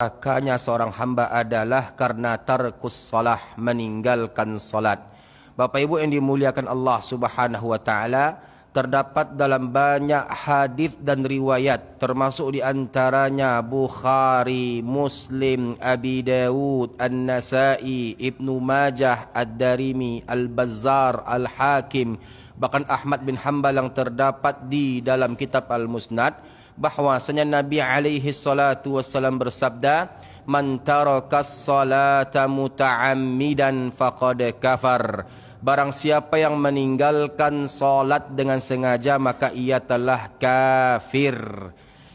Celakanya seorang hamba adalah karena tarkus salah, meninggalkan salat. Bapak Ibu yang dimuliakan Allah Subhanahu wa taala, terdapat dalam banyak hadis dan riwayat, termasuk di antaranya Bukhari, Muslim, Abi Dawud, An-Nasa'i, Ibnu Majah, Ad-Darimi, Al-Bazzar, Al-Hakim, bahkan Ahmad bin Hanbal yang terdapat di dalam kitab Al-Musnad, bahwasanya Nabi alaihi salatu wassalam bersabda, "Man tarakas salata muta'ammidan faqad kafar." Barang siapa yang meninggalkan salat dengan sengaja, maka ia telah kafir.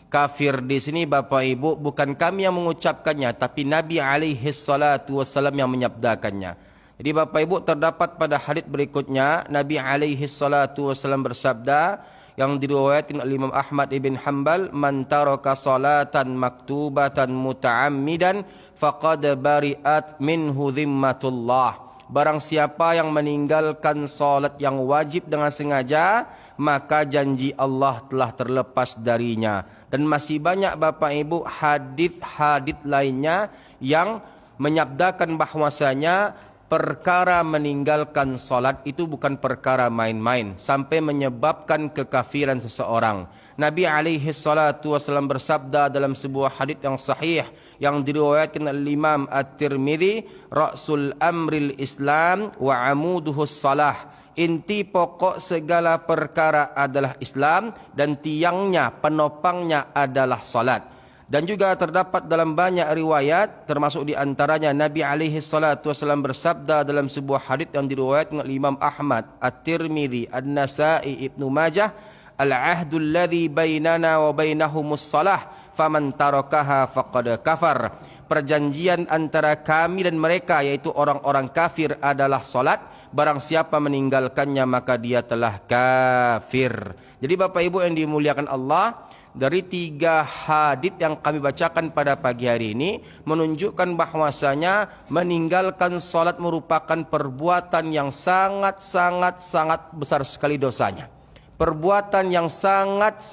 Kafir di sini Bapak Ibu bukan kami yang mengucapkannya, tapi Nabi alaihi salatu wassalam yang menyabdakannya. Jadi Bapak Ibu, terdapat pada hadits berikutnya Nabi alaihi salatu wassalam bersabda, yang diriwayatkan oleh Imam Ahmad ibn Hanbal, "Man taraka salatan maktubatan muta'ammidan faqad bari'at minhu dhimmatullah." Barang siapa yang meninggalkan salat yang wajib dengan sengaja, maka janji Allah telah terlepas darinya. Dan masih banyak Bapak Ibu hadis-hadis lainnya yang menyabdakan bahwasanya perkara meninggalkan salat itu bukan perkara main-main sampai menyebabkan kekafiran seseorang. Nabi alaihi salatu wasallam bersabda dalam sebuah hadis yang sahih yang diriwayatkan oleh Imam At-Tirmidzi, "Ra'sul amril Islam wa amuduhus salah." Inti pokok segala perkara adalah Islam dan tiangnya, penopangnya adalah salat. Dan juga terdapat dalam banyak riwayat, termasuk di antaranya Nabi alaihi salatu wasallam bersabda dalam sebuah hadis yang diriwayatkan oleh Imam Ahmad, At-Tirmidzi, An-Nasa'i, Ibnu Majah, "Al-'ahdu alladhi bainana wa bainahumus salah, faman tarakaha faqad kafar." Perjanjian antara kami dan mereka, yaitu orang-orang kafir, adalah salat. Barang siapa meninggalkannya, maka dia telah kafir. Jadi Bapak Ibu yang dimuliakan Allah, dari 3 hadits yang kami bacakan pada pagi hari ini menunjukkan bahwasanya meninggalkan salat merupakan perbuatan yang sangat besar sekali dosanya. Perbuatan yang sangat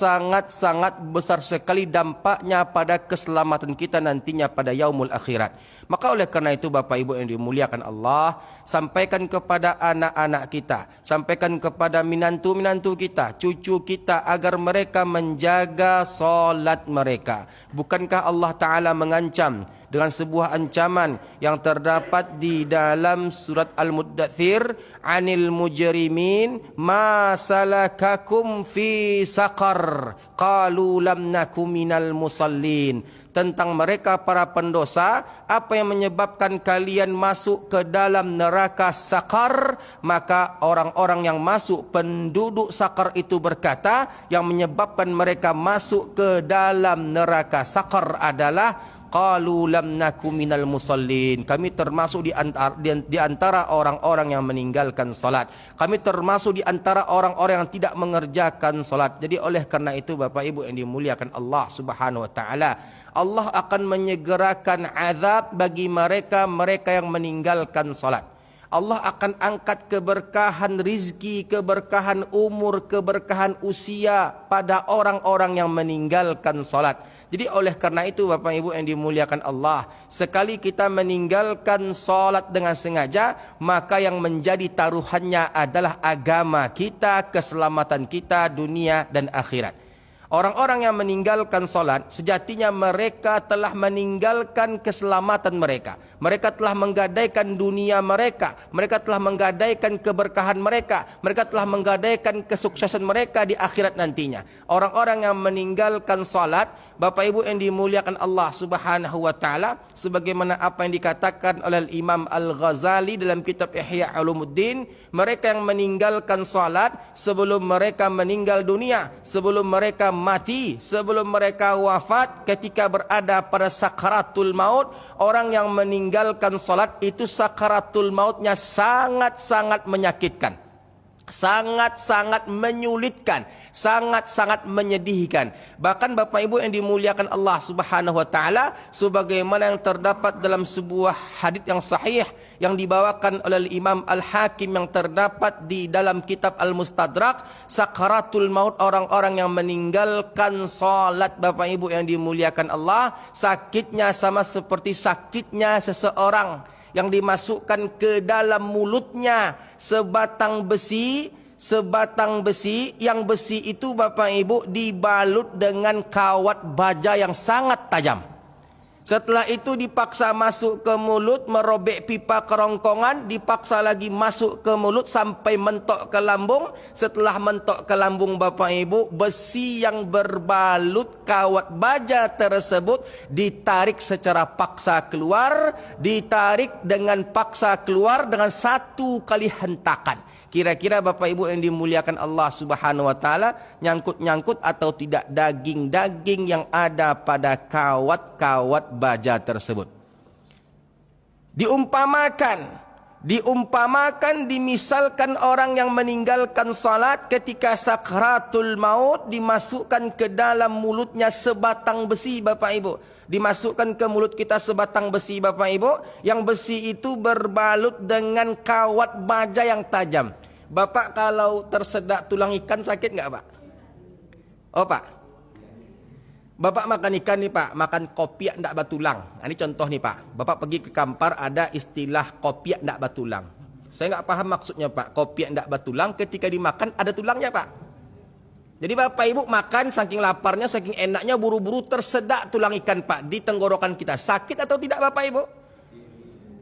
besar sekali dampaknya pada keselamatan kita nantinya pada yaumul akhirat. Maka oleh karena itu Bapak Ibu yang dimuliakan Allah, sampaikan kepada anak-anak kita, sampaikan kepada minantu-minantu kita, cucu kita, agar mereka menjaga salat mereka. Bukankah Allah Ta'ala mengancam dengan sebuah ancaman yang terdapat di dalam surat Al-Muddathir, "Anil mujrimin ma salakakum fi saqar qalu lam nakum minal musallin." Tentang mereka para pendosa, apa yang menyebabkan kalian masuk ke dalam neraka Saqar? Maka orang-orang yang masuk, penduduk Saqar itu berkata, yang menyebabkan mereka masuk ke dalam neraka Saqar adalah qalu lam nakum minal musallin. Kami termasuk di antara orang-orang yang meninggalkan salat. Kami termasuk di antara orang-orang yang tidak mengerjakan salat. Jadi oleh karena itu Bapak Ibu yang dimuliakan Allah Subhanahu wa taala, Allah akan menyegerakan azab bagi mereka yang meninggalkan salat. Allah akan angkat keberkahan rizki, keberkahan umur, keberkahan usia pada orang-orang yang meninggalkan salat. Jadi oleh karena itu Bapak Ibu yang dimuliakan Allah, sekali kita meninggalkan salat dengan sengaja, maka yang menjadi taruhannya adalah agama kita, keselamatan kita dunia dan akhirat. Orang-orang yang meninggalkan salat, sejatinya mereka telah meninggalkan keselamatan mereka. Mereka telah menggadaikan dunia mereka. Mereka telah menggadaikan keberkahan mereka. Mereka telah menggadaikan kesuksesan mereka di akhirat nantinya. Orang-orang yang meninggalkan salat, Bapak Ibu yang dimuliakan Allah Subhanahu wa taala, sebagaimana apa yang dikatakan oleh Imam Al-Ghazali dalam kitab Ihya Ulumuddin, mereka yang meninggalkan salat sebelum mereka meninggal dunia, sebelum mereka mati, sebelum mereka wafat, ketika berada pada sakaratul maut, orang yang meninggalkan salat itu sakaratul mautnya sangat menyakitkan. sangat-sangat menyulitkan, sangat-sangat menyedihkan. Bahkan Bapak Ibu yang dimuliakan Allah Subhanahu wa taala, sebagaimana yang terdapat dalam sebuah hadis yang sahih yang dibawakan oleh Imam Al-Hakim yang terdapat di dalam kitab Al-Mustadrak, sakaratul maut, orang-orang yang meninggalkan salat, Bapak Ibu yang dimuliakan Allah, sakitnya sama seperti sakitnya seseorang yang dimasukkan ke dalam mulutnya sebatang besi, yang besi itu Bapak Ibu dibalut dengan kawat baja yang sangat tajam. Setelah itu dipaksa masuk ke mulut, merobek pipa kerongkongan, dipaksa lagi masuk ke mulut sampai mentok ke lambung. Setelah mentok ke lambung Bapak Ibu, besi yang berbalut kawat baja tersebut ditarik secara paksa keluar, ditarik dengan paksa keluar dengan satu kali hentakan. Kira-kira Bapak Ibu yang dimuliakan Allah Subhanahu wa taala, nyangkut-nyangkut atau tidak daging-daging yang ada pada kawat-kawat baja tersebut. Dimisalkan orang yang meninggalkan salat ketika sakratul maut, dimasukkan ke dalam mulutnya sebatang besi, Bapak Ibu. Dimasukkan ke mulut kita sebatang besi, Bapak Ibu, yang besi itu berbalut dengan kawat baja yang tajam. Bapak kalau tersedak tulang ikan sakit nggak, Pak? Oh, Pak. Bapak makan ikan nih, Pak, makan kopiak ndak batulang. Nah, ini contoh nih, Pak. Bapak pergi ke Kampar, ada istilah kopiak ndak batulang. Saya nggak paham maksudnya, Pak. Kopiak ndak batulang, ketika dimakan ada tulangnya, Pak. Jadi Bapak Ibu makan saking laparnya, saking enaknya, buru-buru tersedak tulang ikan, Pak, di tenggorokan kita. Sakit atau tidak, Bapak Ibu?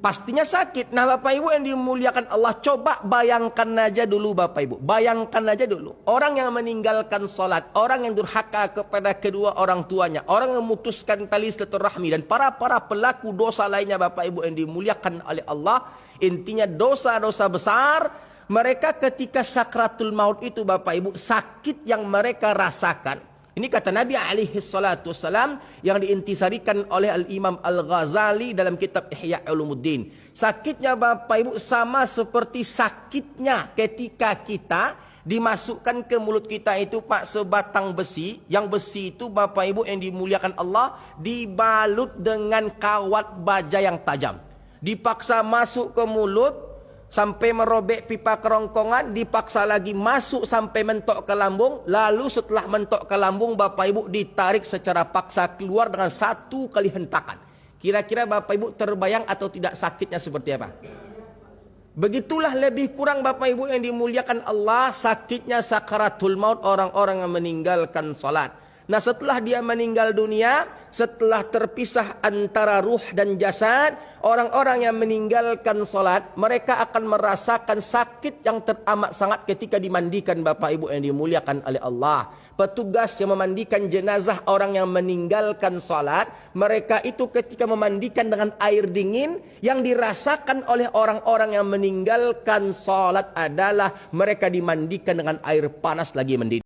Pastinya sakit. Nah, Bapak Ibu yang dimuliakan Allah, coba bayangkan aja dulu, Bapak Ibu. Bayangkan aja dulu. Orang yang meninggalkan sholat, orang yang durhaka kepada kedua orang tuanya, orang yang memutuskan tali silaturahmi, dan para pelaku dosa lainnya, Bapak Ibu yang dimuliakan oleh Allah. Intinya dosa-dosa besar. Mereka ketika sakratul maut itu, Bapak Ibu, sakit yang mereka rasakan. Ini kata Nabi alaihi salatu wassalam yang diintisarikan oleh Al-Imam Al-Ghazali dalam kitab Ihya Ulumuddin. Sakitnya Bapak Ibu sama seperti sakitnya ketika kita dimasukkan ke mulut kita itu, Pak, sebatang besi. Yang besi itu, Bapak Ibu yang dimuliakan Allah, dibalut dengan kawat baja yang tajam. Dipaksa masuk ke mulut sampai merobek pipa kerongkongan, dipaksa lagi masuk sampai mentok ke lambung, lalu setelah mentok ke lambung, Bapak Ibu ditarik secara paksa keluar dengan satu kali hentakan. Kira-kira Bapak Ibu terbayang atau tidak sakitnya seperti apa? Begitulah lebih kurang Bapak Ibu yang dimuliakan Allah, sakitnya sakaratul maut orang-orang yang meninggalkan salat. Nah, setelah dia meninggal dunia, setelah terpisah antara ruh dan jasad, orang-orang yang meninggalkan salat, mereka akan merasakan sakit yang teramat sangat ketika dimandikan, Bapak Ibu yang dimuliakan oleh Allah. Petugas yang memandikan jenazah orang yang meninggalkan salat, mereka itu ketika memandikan dengan air dingin, yang dirasakan oleh orang-orang yang meninggalkan salat adalah mereka dimandikan dengan air panas lagi mendidih.